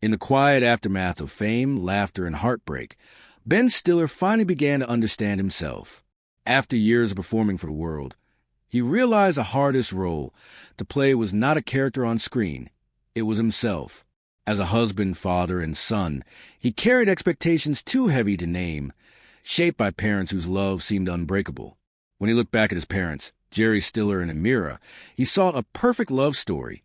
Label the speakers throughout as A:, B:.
A: In the quiet aftermath of fame, laughter, and heartbreak, Ben Stiller finally began to understand himself. After years of performing for the world, he realized the hardest role to play was not a character on screen, it was himself. As a husband, father, and son, he carried expectations too heavy to name, shaped by parents whose love seemed unbreakable. When he looked back at his parents, Jerry Stiller and Anne Meara, he saw a perfect love story.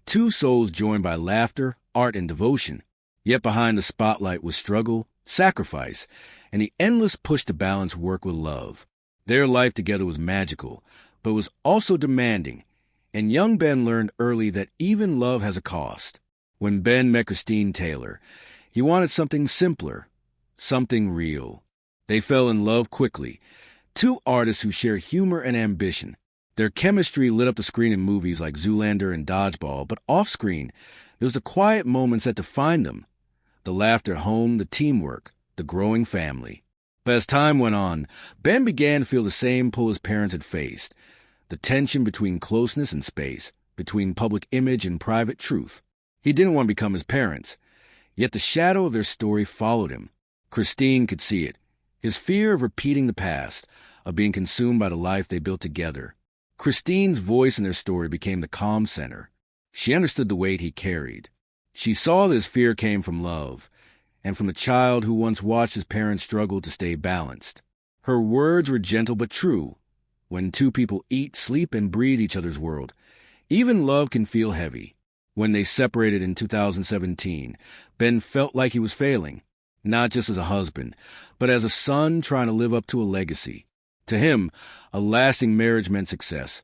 A: Two souls joined by laughter, art, and devotion. Yet behind the spotlight was struggle, sacrifice, and the endless push to balance work with love. Their life together was magical, but was also demanding, and young Ben learned early that even love has a cost. When Ben met Christine Taylor, he wanted something simpler, something real. They fell in love quickly, two artists who share humor and ambition. Their chemistry lit up the screen in movies like Zoolander and Dodgeball, but off-screen, there was the quiet moments that defined them. The laughter at home, the teamwork, the growing family. But as time went on, Ben began to feel the same pull his parents had faced. The tension between closeness and space, between public image and private truth. He didn't want to become his parents, yet the shadow of their story followed him. Christine could see it. His fear of repeating the past, of being consumed by the life they built together. Christine's voice in their story became the calm center. She understood the weight he carried. She saw that his fear came from love, and from a child who once watched his parents struggle to stay balanced. Her words were gentle but true. When two people eat, sleep, and breathe each other's world, even love can feel heavy. When they separated in 2017, Ben felt like he was failing, not just as a husband, but as a son trying to live up to a legacy. To him, a lasting marriage meant success.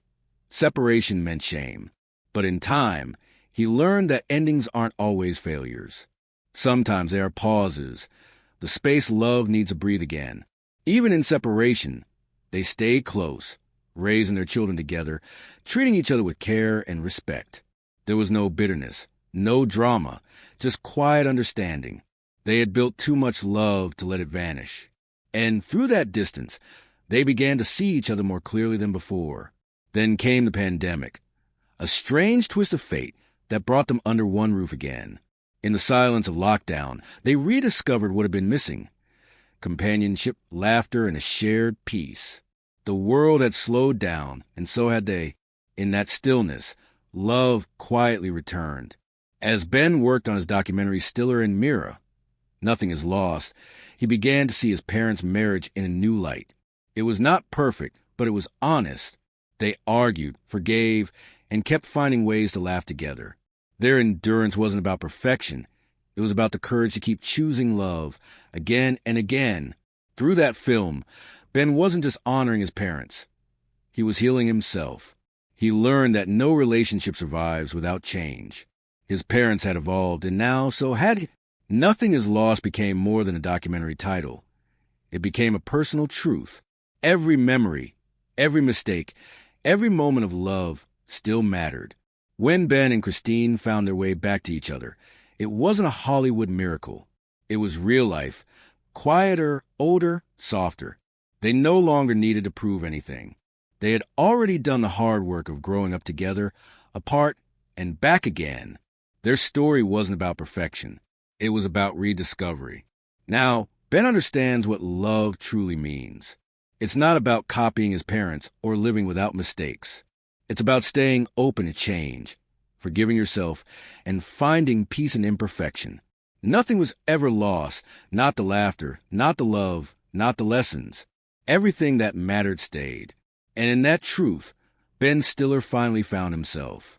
A: Separation meant shame. But in time, he learned that endings aren't always failures. Sometimes they are pauses, the space love needs to breathe again. Even in separation, they stayed close, raising their children together, treating each other with care and respect. There was no bitterness, no drama, just quiet understanding. They had built too much love to let it vanish. And through that distance, they began to see each other more clearly than before. Then came the pandemic, a strange twist of fate that brought them under one roof again. In the silence of lockdown, they rediscovered what had been missing: companionship, laughter, and a shared peace. The world had slowed down, and so had they. In that stillness, love quietly returned. As Ben worked on his documentary Stiller and Meara, Nothing is Lost, he began to see his parents' marriage in a new light. It was not perfect, but it was honest. They argued, forgave, and kept finding ways to laugh together. Their endurance wasn't about perfection. It was about the courage to keep choosing love again and again. Through that film, Ben wasn't just honoring his parents. He was healing himself. He learned that no relationship survives without change. His parents had evolved, and now so had he. Nothing is Lost became more than a documentary title. It became a personal truth. Every memory, every mistake, every moment of love still mattered. When Ben and Christine found their way back to each other, it wasn't a Hollywood miracle. It was real life, quieter, older, softer. They no longer needed to prove anything. They had already done the hard work of growing up together, apart, and back again. Their story wasn't about perfection. It was about rediscovery. Now, Ben understands what love truly means. It's not about copying his parents or living without mistakes. It's about staying open to change, forgiving yourself, and finding peace in imperfection. Nothing was ever lost, not the laughter, not the love, not the lessons. Everything that mattered stayed. And in that truth, Ben Stiller finally found himself.